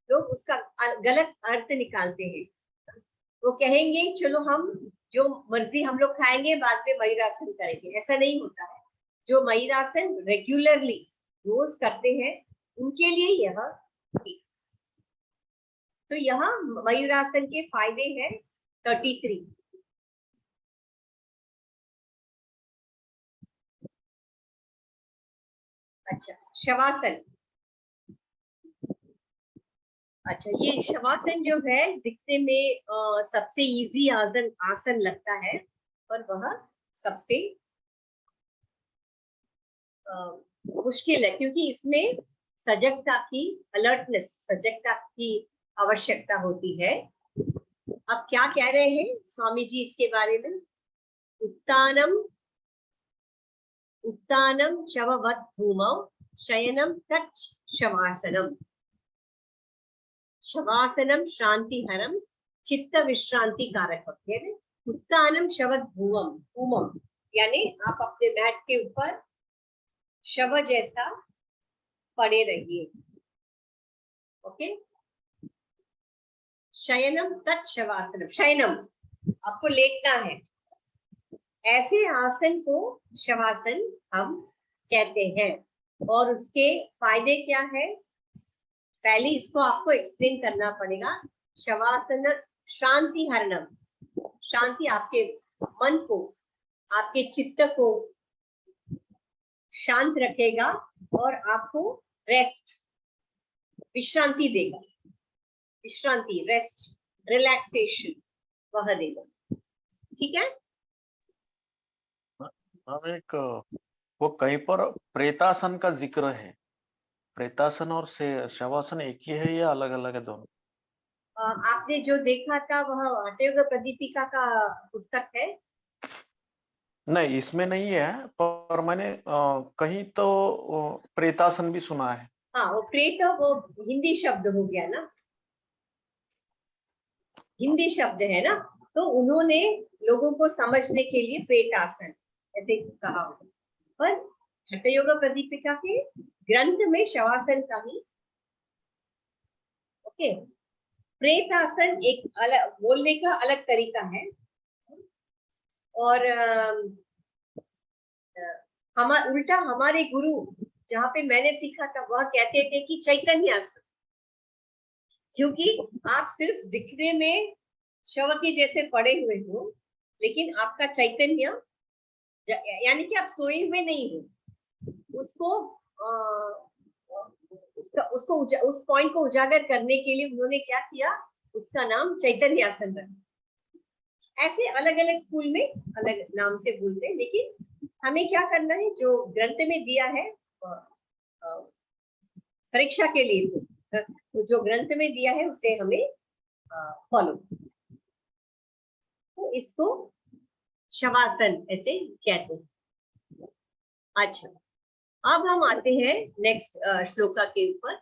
लोग उसका गलत अर्थ निकालते हैं। वो कहेंगे चलो हम जो मर्जी हम लोग खाएंगे, बाद में मयूरासन करेंगे, ऐसा नहीं होता है। जो मयूरासन रेगुलरली रोज करते हैं उनके लिए यह ठीक। तो यहाँ मयूरासन के फायदे हैं 33। अच्छा, शवासन। अच्छा, ये शवासन जो है दिखने में सबसे इजी आसन लगता है, पर वह सबसे मुश्किल है, क्योंकि इसमें सजगता की, अलर्टनेस, सजगता की आवश्यकता होती है। अब क्या कह रहे हैं स्वामी जी इसके बारे में? उत्तानम शववत् भूमौ शयनम तच्च शवासनम। शवासनम शांतिहरम चित्त विश्रांति कारक। उत्तानम शवत् भूमम यानी आप अपने मैट के ऊपर शव जैसा पड़े रहिए। ओके। शयनम तत् शवासनम, शयनम आपको लेटना है, ऐसे आसन को शवासन हम कहते हैं। और उसके फायदे क्या है, पहले इसको आपको एक्सप्लेन करना पड़ेगा। शवासन शांति हरणम, शांति आपके मन को, आपके चित्त को शांत रखेगा और आपको रेस्ट, विश्रांति देगा। विश्रांति, रेस्ट, रिलैक्सेशन वह देगा। ठीक है। एक वो कहीं पर प्रेतासन का जिक्र है। प्रेतासन और शवासन एक ही है या अलग अलग है दोनों? आपने जो देखा था वह हठयोग प्रदीपिका का पुस्तक है? नहीं, इसमें नहीं है, पर मैंने कहीं तो प्रेतासन भी सुना है। हाँ, वो प्रेत वो हिंदी शब्द हो गया ना, हिंदी शब्द है ना, तो उन्होंने लोगों को समझने के लिए प्रेतासन ऐसे कहा होगा, पर हठयोग प्रदीपिका के ग्रंथ में शवासन का ही। ओके। प्रेतासन एक अलग बोलने का अलग तरीका है, और उल्टा हमारे गुरु जहाँ पे मैंने सीखा था वह कहते थे कि चैतन्य आसन, क्योंकि आप सिर्फ दिखने में शव के जैसे पड़े हुए हो, लेकिन आपका चैतन्य, यानी कि आप सोए हुए नहीं हो। उस पॉइंट को उजागर करने के लिए उन्होंने क्या किया, उसका नाम चैतन्य आसन रखा। ऐसे अलग अलग स्कूल में अलग नाम से बोलते हैं, लेकिन हमें क्या करना है, जो ग्रंथ में दिया है परीक्षा के लिए, तो जो ग्रंथ में दिया है उसे हमें फॉलो। तो इसको शवासन ऐसे कहते हैं। अच्छा, अब हम आते हैं नेक्स्ट श्लोका के ऊपर।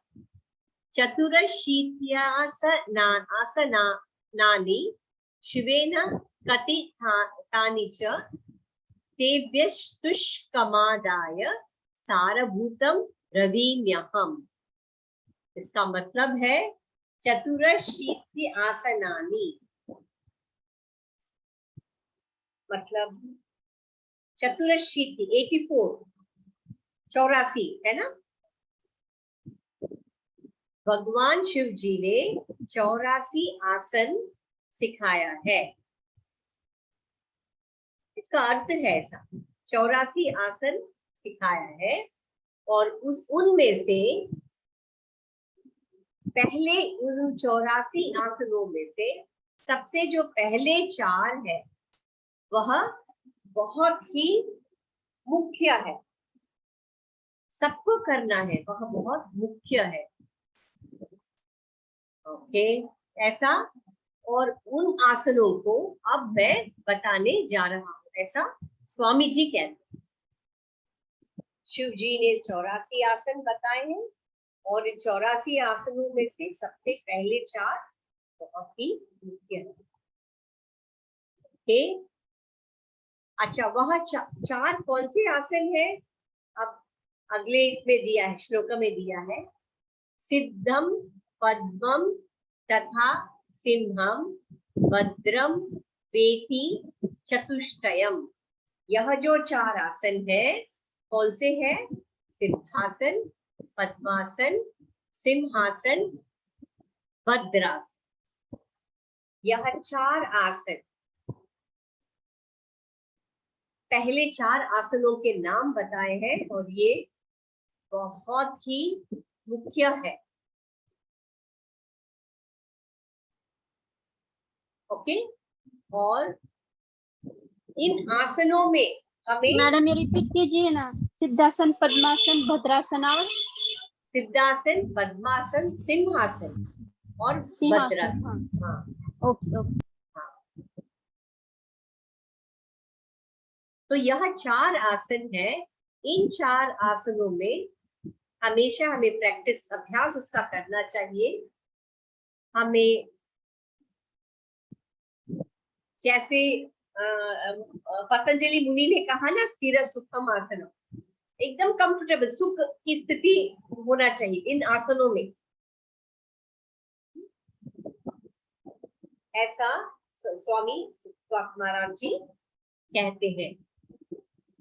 आसनानि शिवेन कति तानि च तेभ्यस्तुष्कमादाय सारभूतम रवीम्यहम्। इसका मतलब है चतुरशीति आसनानि, मतलब चतुरशीति 84, 84 है ना। भगवान शिव जी ने 84 आसन सिखाया है। इसका अर्थ है ऐसा, 84 आसन सिखाया है और उनमें से पहले उन 84 आसनों में से सबसे जो पहले 4 है वह बहुत ही मुख्य है, सबको करना है, वह बहुत मुख्य है। ओके, ऐसा। और उन आसनों को अब मैं बताने जा रहा हूं, ऐसा स्वामी जी कहते हैं। शिव जी ने 84 आसन बताए हैं और इन 84 आसनों में से सबसे पहले 4 बहुत ही मुख्य है। ओके, अच्छा, वह 4 कौन से आसन है? अब अगले इसमें दिया है, श्लोक में दिया है, सिद्धम पद्मम तथा सिंहम भद्रम वेति चतुष्टयम। यह जो 4 आसन है कौन से है? सिद्धासन, पद्मासन, सिंहासन, भद्रासन। यह 4 आसन, पहले 4 आसनों के नाम बताए हैं और ये बहुत ही मुख्य है। ओके, और इन आसनों में हमें, मैडम ये रिपीट कीजिए ना, सिद्धासन, पद्मासन, भद्रासन और सिद्धासन, पद्मासन, सिंहासन और सिंहासन। भद्रासन। हाँ, ओके ओके। तो यह 4 आसन है। इन 4 आसनों में हमेशा हमें प्रैक्टिस, अभ्यास उसका करना चाहिए। हमें जैसे पतंजलि मुनि ने कहा ना, स्थिर सुखम आसन, एकदम कंफर्टेबल सुख की स्थिति होना चाहिए इन आसनों में, ऐसा स्वामी स्वात्माराम जी कहते हैं।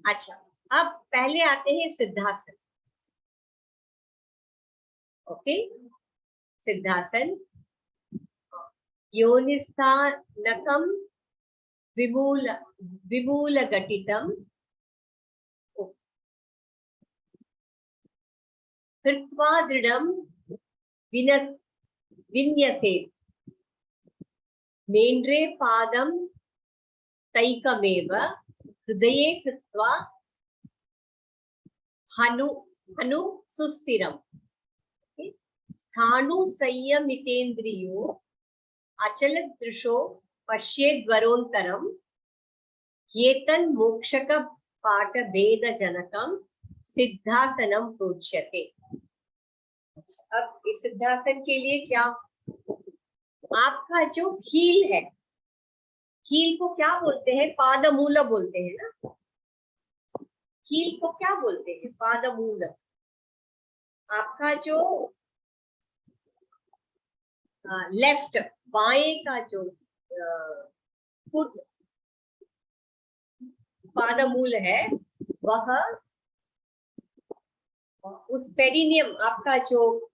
अच्छा, अब पहले आते हैं सिद्धासन। ओके, सिद्धासन, योनिस्थानकम विमूल घटितम कृत्वा दृढ़ं विन्यसेत् मेन्द्रे पादं तैकमेव हृदये कृत्वा हनु सुस्थिरम्। स्थाणु संयमितेन्द्रियो अचलत् दृशो पश्येद्वरोन्तरं एतन् मोक्षक पाठ भेद जनकं सिद्धासनम प्रोच्यते। अब इस सिद्धासन के लिए क्या, आपका जो हील है, हील को क्या बोलते हैं? पादमूल बोलते हैं ना। हील को क्या बोलते हैं? पादमूल। आपका जो लेफ्ट, बाएं का जो फुट, पादमूल है, वह उस पेरिनियम, आपका जो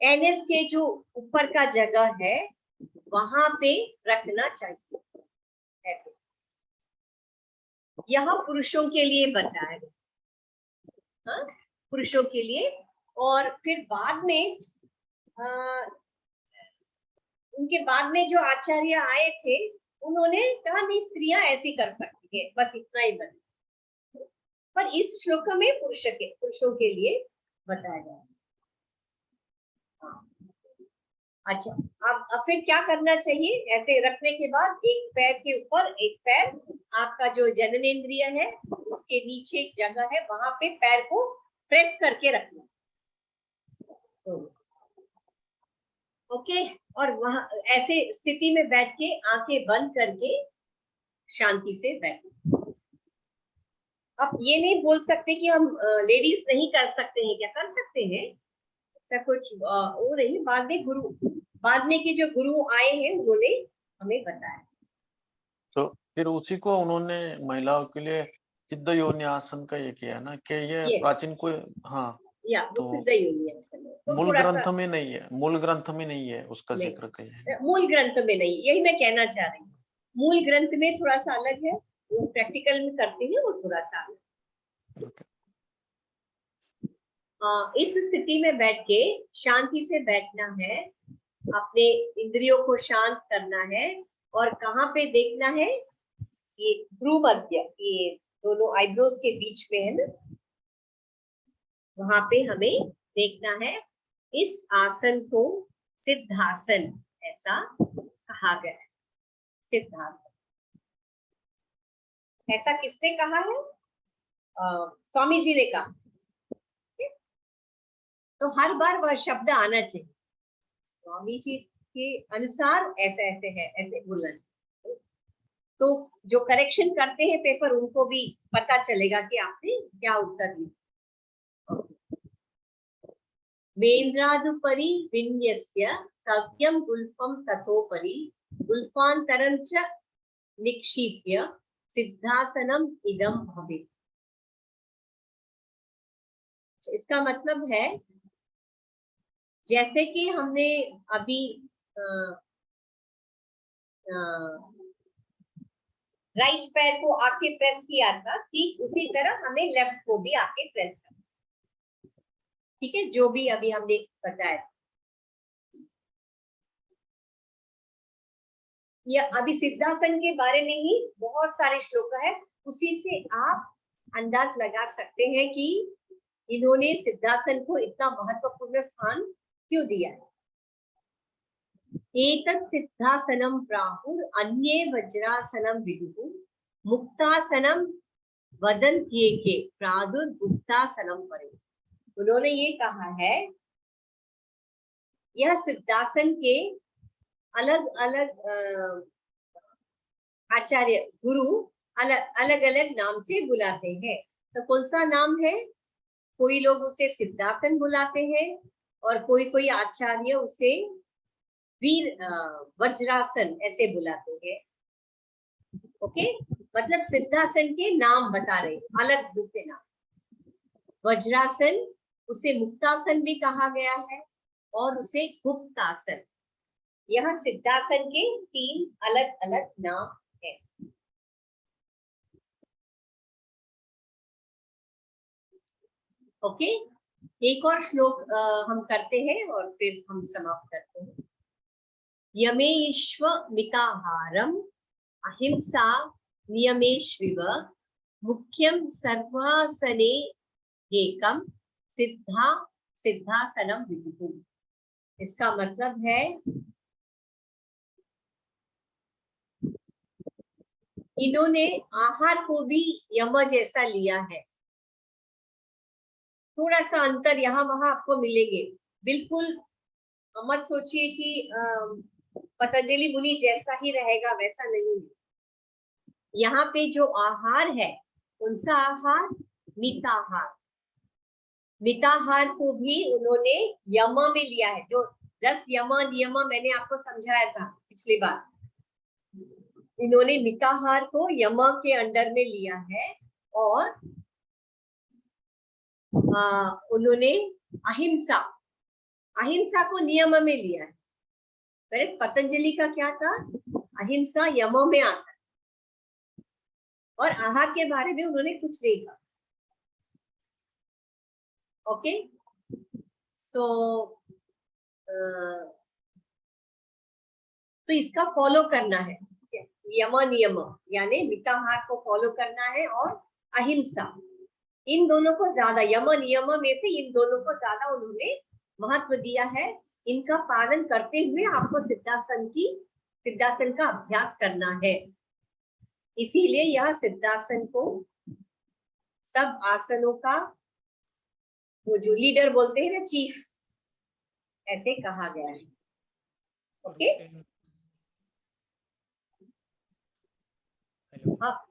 एनएस के जो ऊपर का जगह है वहां पे रखना चाहिए। ऐसे यह पुरुषों के लिए बताया गया, हाँ, पुरुषों के लिए। और फिर बाद में उनके बाद में जो आचार्य आए थे उन्होंने कहा नहीं, स्त्रियां ऐसी कर सकती है, बस इतना ही बने। पर इस श्लोक में पुरुषों के लिए बताया गया। अच्छा, अब फिर क्या करना चाहिए? ऐसे रखने के बाद एक पैर के ऊपर एक पैर, आपका जो जननेंद्रिय है उसके नीचे एक जगह है, वहां पे पैर को प्रेस करके रखना। ओके, और वहां ऐसे स्थिति में बैठ के आंखें बंद करके शांति से बैठना। अब ये नहीं बोल सकते कि हम लेडीज नहीं कर सकते हैं, क्या कर सकते हैं, ऐसा कुछ वो नहीं। बाद में के जो गुरु आए हैं उन्होंने हमें बताया। तो फिर उसी को उन्होंने महिलाओं के लिए सिद्ध योनि आसन का ये किया ना, कि ये Yes. प्राचीन कोई, हाँ, या वो तो सिद्ध योनि आसन है। तो मूल थोड़ा ग्रंथ सा में नहीं है, मूल ग्रंथ में नहीं है उसका नहीं, जिक्र कहीं है। मूल ग्रंथ में नहीं, यही मैं कहना चाह रही हूँ। मूल ग्रंथ में थोड़ा सा अलग है, वो प्रैक्टिकल में करते हैं वो थोड़ा सा अलग। इस स्थिति में बैठ के शांति से बैठना है, अपने इंद्रियों को शांत करना है, और कहाँ पे देखना है, ये भ्रू मध्य, ये दोनों आईब्रोज के बीच में है ना, वहां पे हमें देखना है। इस आसन को सिद्धासन ऐसा कहा गया है। सिद्धासन ऐसा किसने कहा है? स्वामी जी ने कहा। तो हर बार वह शब्द आना चाहिए, स्वामी जी के अनुसार ऐसे ऐसे है, ऐसे बोलना चाहिए। तो जो करेक्शन करते हैं पेपर, उनको भी पता चलेगा कि आपने क्या उत्तर दिया। वेन्द्रादुपरि विन्यस्य सव्यं गुल्फं ततोपरि गुल्फान्तरं च निक्षिप्य सिद्धासनम इदं भवेत्। इसका मतलब है, जैसे कि हमने अभी राइट पैर को आके प्रेस किया था, ठीक उसी तरह हमें लेफ्ट को भी आके प्रेस करना। ठीक है, जो भी अभी हमने बताया। यह अभी सिद्धासन के बारे में ही बहुत सारे श्लोक है, उसी से आप अंदाज लगा सकते हैं कि इन्होंने सिद्धासन को इतना महत्वपूर्ण स्थान क्यों दिया है। एतत् सिद्धासनम प्राहुर अन्ये वज्रासनम विदुः मुक्तासनम वदन्त्ये के प्रादुर्गुप्तासनम परे। उन्होंने ये कहा है, यह सिद्धासन के अलग अलग आचार्य गुरु अलग अलग नाम से बुलाते हैं। तो कौन सा नाम है? कोई लोग उसे सिद्धासन बुलाते हैं, और कोई आचार्य उसे वीर वज्रासन ऐसे बुलाते हैं। ओके, मतलब सिद्धासन के नाम बता रहे, अलग दूसरे नाम। वज्रासन, उसे मुक्तासन भी कहा गया है, और उसे गुप्तासन। यह सिद्धासन के 3 अलग अलग नाम है। ओके, एक और श्लोक हम करते हैं और फिर हम समाप्त करते हैं। यमेश्व मिताहारम अहिंसा नियमेष्विव मुख्यम सर्वासने एकम सिद्धासनम विदुः। इसका मतलब है, इन्होंने आहार को भी यम जैसा लिया है। थोड़ा सा अंतर यहाँ वहां आपको मिलेंगे, बिल्कुल मत सोचिए कि पतंजलि मुनि जैसा ही रहेगा, वैसा नहीं है। यहाँ पे जो आहार है, कौन सा आहार? मिताहार। मिताहार को भी उन्होंने यम में लिया है। जो 10 यम नियम मैंने आपको समझाया था पिछली बार, इन्होंने मिताहार को यम के अंडर में लिया है, और उन्होंने अहिंसा को नियम में लिया है। वैसे पतंजलि का क्या था? अहिंसा यम में आता है, और आहार के बारे में उन्होंने कुछ नहीं कहा। ओके, सो तो इसका फॉलो करना है, यम नियम यानी मिताहार को फॉलो करना है, और अहिंसा, इन दोनों को ज्यादा, यम नियम में से इन दोनों को ज्यादा उन्होंने महत्व दिया है। इनका पालन करते हुए आपको सिद्धासन का अभ्यास करना है। इसीलिए यह सिद्धासन को सब आसनों का वो जो लीडर बोलते हैं ना, चीफ, ऐसे कहा गया है। Okay, hello. हाँ